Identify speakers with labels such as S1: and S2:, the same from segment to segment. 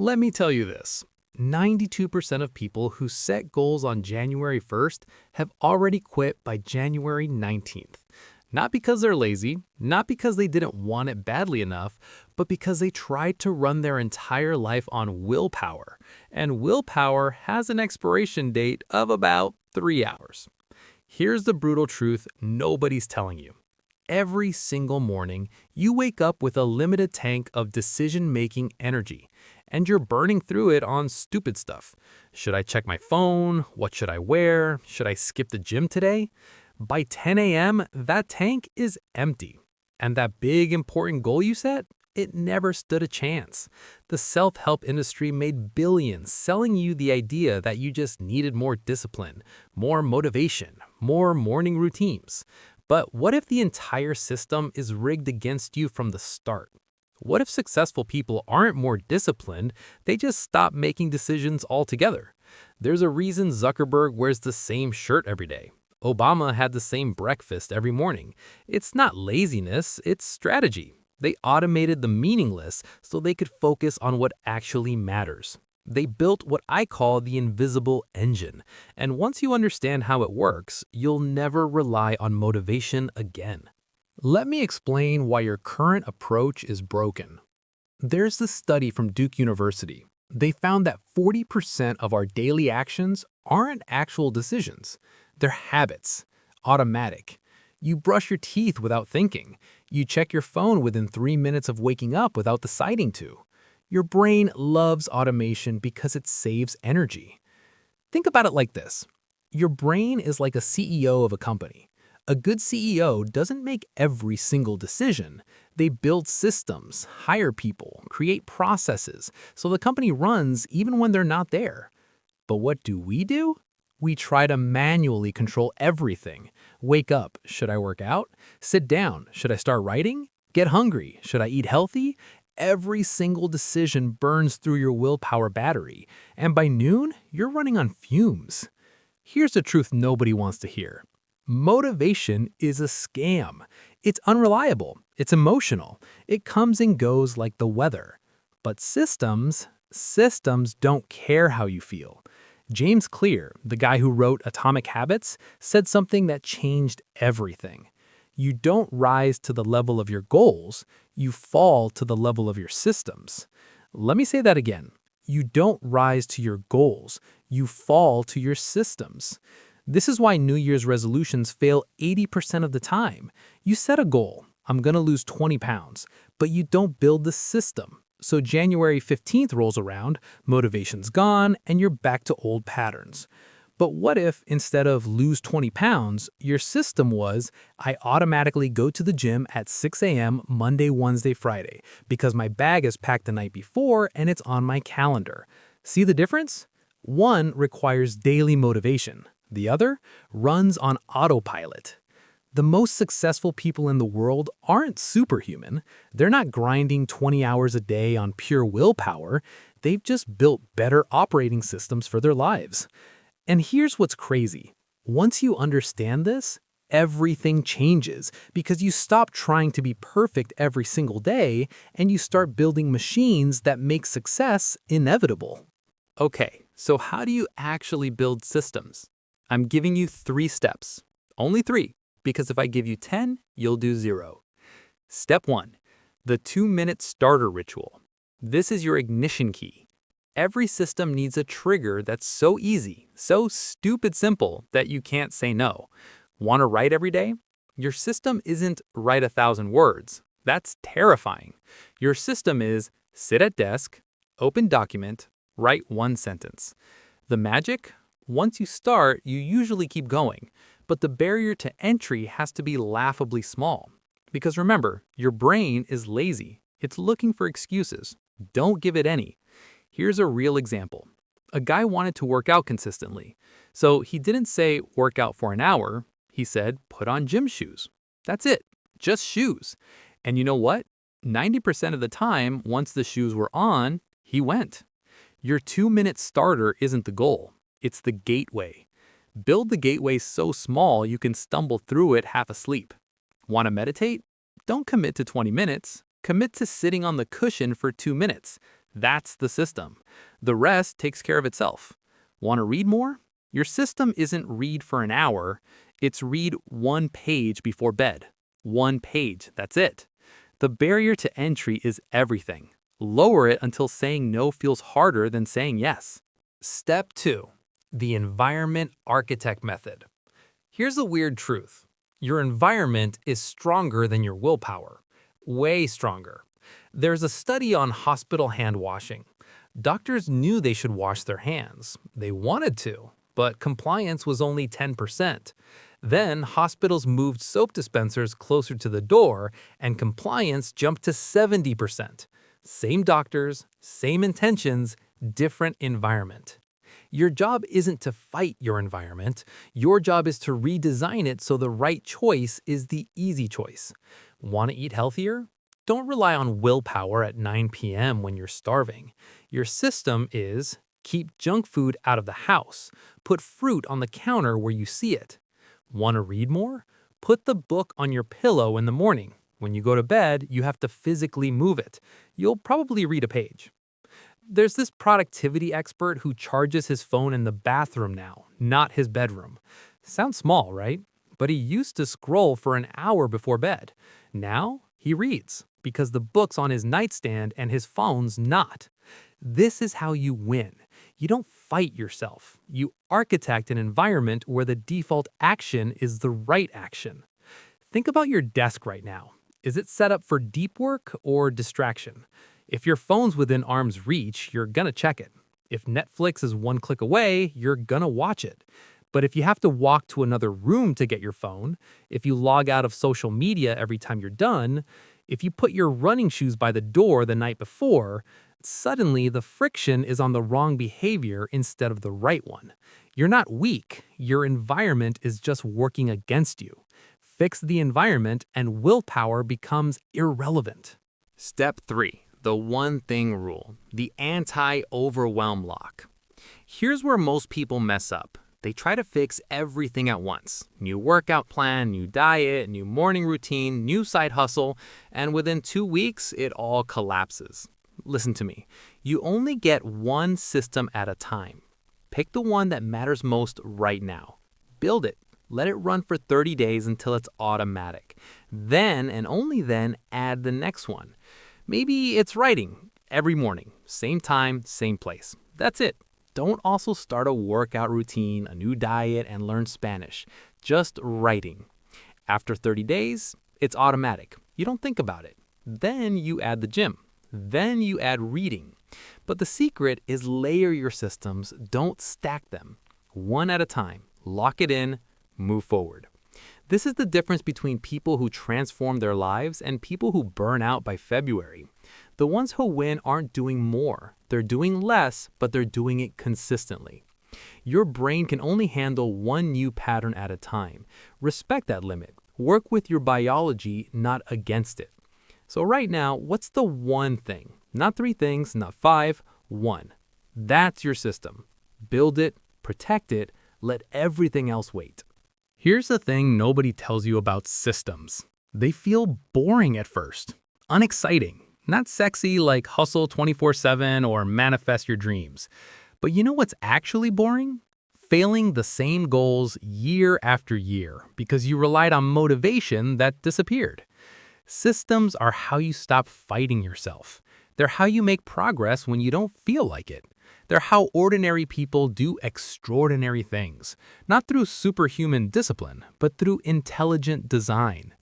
S1: Let me tell you this. 92% of people who set goals on January 1st have already quit by January 19th. Not because they're lazy, not because they didn't want it badly enough, but because they tried to run their entire life on willpower. And willpower has an expiration date of about 3 hours. Here's the brutal truth nobody's telling you. Every single morning, you wake up with a limited tank of decision-making energy, and you're burning through it on stupid stuff. Should I check my phone? What should I wear? Should I skip the gym today? By 10 a.m., that tank is empty. And that big important goal you set? It never stood a chance. The self-help industry made billions selling you the idea that you just needed more discipline, more motivation, more morning routines. But what if the entire system is rigged against you from the start? What if successful people aren't more disciplined, they just stop making decisions altogether? There's a reason Zuckerberg wears the same shirt every day. Obama had the same breakfast every morning. It's not laziness, it's strategy. They automated the meaningless so they could focus on what actually matters. They built what I call the invisible engine. And once you understand how it works, you'll never rely on motivation again. Let me explain why your current approach is broken. There's this study from Duke University. They found that 40% of our daily actions aren't actual decisions. They're habits, automatic. You brush your teeth without thinking. You check your phone within 3 minutes of waking up without deciding to. Your brain loves automation because it saves energy. Think about it like this. Your brain is like a CEO of a company. A good CEO doesn't make every single decision. They build systems, hire people, create processes, so the company runs even when they're not there. But what do? We try to manually control everything. Wake up, should I work out? Sit down, should I start writing? Get hungry, should I eat healthy? Every single decision burns through your willpower battery, and by noon, you're running on fumes. Here's the truth nobody wants to hear. Motivation is a scam. It's unreliable, it's emotional, it comes and goes like the weather. But systems don't care how you feel. James Clear, the guy who wrote Atomic Habits, said something that changed everything. You don't rise to the level of your goals, you fall to the level of your systems. Let me say that again. You don't rise to your goals, you fall to your systems. This is why New Year's resolutions fail 80% of the time. You set a goal, I'm gonna lose 20 pounds, but you don't build the system. So January 15th rolls around, motivation's gone, and you're back to old patterns. But what if, instead of lose 20 pounds, your system was, I automatically go to the gym at 6 a.m. Monday, Wednesday, Friday, because my bag is packed the night before and it's on my calendar. See the difference? One requires daily motivation. The other runs on autopilot. The most successful people in the world aren't superhuman. They're not grinding 20 hours a day on pure willpower. They've just built better operating systems for their lives. And here's what's crazy. Once you understand this, everything changes because you stop trying to be perfect every single day and you start building machines that make success inevitable. Okay, so how do you actually build systems? I'm giving you 3 steps. Only 3. Because if I give you 10, you'll do 0. Step 1, the 2-minute starter ritual. This is your ignition key. Every system needs a trigger that's so easy, so stupid simple that you can't say no. Want to write every day? Your system isn't write 1,000 words. That's terrifying. Your system is sit at desk, open document, write 1 sentence. The magic? Once you start, you usually keep going. But the barrier to entry has to be laughably small. Because remember, your brain is lazy. It's looking for excuses. Don't give it any. Here's a real example. A guy wanted to work out consistently. So he didn't say work out for an hour. He said put on gym shoes. That's it. Just shoes. And you know what? 90% of the time, once the shoes were on, he went. Your 2-minute starter isn't the goal. It's the gateway. Build the gateway so small you can stumble through it half asleep. Want to meditate? Don't commit to 20 minutes. Commit to sitting on the cushion for 2 minutes. That's the system. The rest takes care of itself. Want to read more? Your system isn't read for an hour, it's read one page before bed. One page, that's it. The barrier to entry is everything. Lower it until saying no feels harder than saying yes. Step 2. The environment architect method. Here's a weird truth. Your environment is stronger than your willpower. Way stronger. There's a study on hospital hand washing. Doctors knew they should wash their hands. They wanted to, but compliance was only 10%. Then hospitals moved soap dispensers closer to the door, and compliance jumped to 70%. Same doctors, same intentions, different environment. Your job isn't to fight your environment. Your job is to redesign it so the right choice is the easy choice. Want to eat healthier? Don't rely on willpower at 9 p.m. when you're starving. Your system is keep junk food out of the house. Put fruit on the counter where you see it. Want to read more? Put the book on your pillow in the morning. When you go to bed, you have to physically move it. You'll probably read a page. There's this productivity expert who charges his phone in the bathroom now, not his bedroom. Sounds small, right? But he used to scroll for an hour before bed. Now, he reads, because the book's on his nightstand and his phone's not. This is how you win. You don't fight yourself. You architect an environment where the default action is the right action. Think about your desk right now. Is it set up for deep work or distraction? If your phone's within arm's reach, you're gonna check it. If Netflix is one click away, you're gonna watch it. But if you have to walk to another room to get your phone, if you log out of social media every time you're done, if you put your running shoes by the door the night before, suddenly the friction is on the wrong behavior instead of the right one. You're not weak, your environment is just working against you. Fix the environment and willpower becomes irrelevant. Step 3. The one thing rule, the anti-overwhelm lock. Here's where most people mess up. They try to fix everything at once. New workout plan, new diet, new morning routine, new side hustle, and within 2 weeks, it all collapses. Listen to me. You only get one system at a time. Pick the one that matters most right now. Build it. Let it run for 30 days until it's automatic. Then, and only then, add the next one. Maybe it's writing every morning, same time, same place. That's it. Don't also start a workout routine, a new diet, and learn Spanish. Just writing. After 30 days, it's automatic. You don't think about it. Then you add the gym. Then you add reading. But the secret is layer your systems, don't stack them. One at a time. Lock it in, move forward. This is the difference between people who transform their lives and people who burn out by February. The ones who win aren't doing more. They're doing less, but they're doing it consistently. Your brain can only handle one new pattern at a time. Respect that limit. Work with your biology, not against it. So right now, what's the one thing? Not 3 things, not 5, 1. That's your system. Build it, protect it, let everything else wait. Here's the thing nobody tells you about systems. They feel boring at first, unexciting, not sexy like hustle 24/7 or manifest your dreams. But you know what's actually boring? Failing the same goals year after year because you relied on motivation that disappeared. Systems are how you stop fighting yourself. They're how you make progress when you don't feel like it. They're how ordinary people do extraordinary things, not through superhuman discipline, but through intelligent design.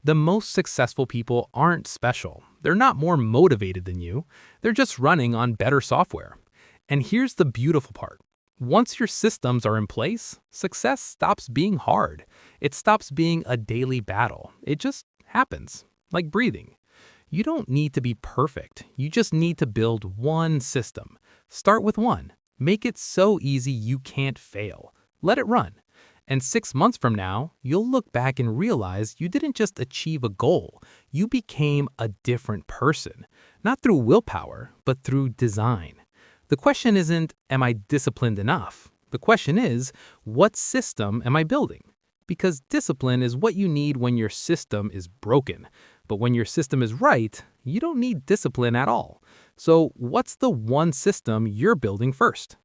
S1: The most successful people aren't special. They're not more motivated than you. They're just running on better software. And here's the beautiful part. Once your systems are in place, success stops being hard. It stops being a daily battle. It just happens, like breathing. You don't need to be perfect. You just need to build one system. Start with one. Make it so easy you can't fail. Let it run. And 6 months from now, you'll look back and realize you didn't just achieve a goal. You became a different person. Not through willpower, but through design. The question isn't, am I disciplined enough? The question is, what system am I building? Because discipline is what you need when your system is broken. But when your system is right, you don't need discipline at all. So, what's the one system you're building first?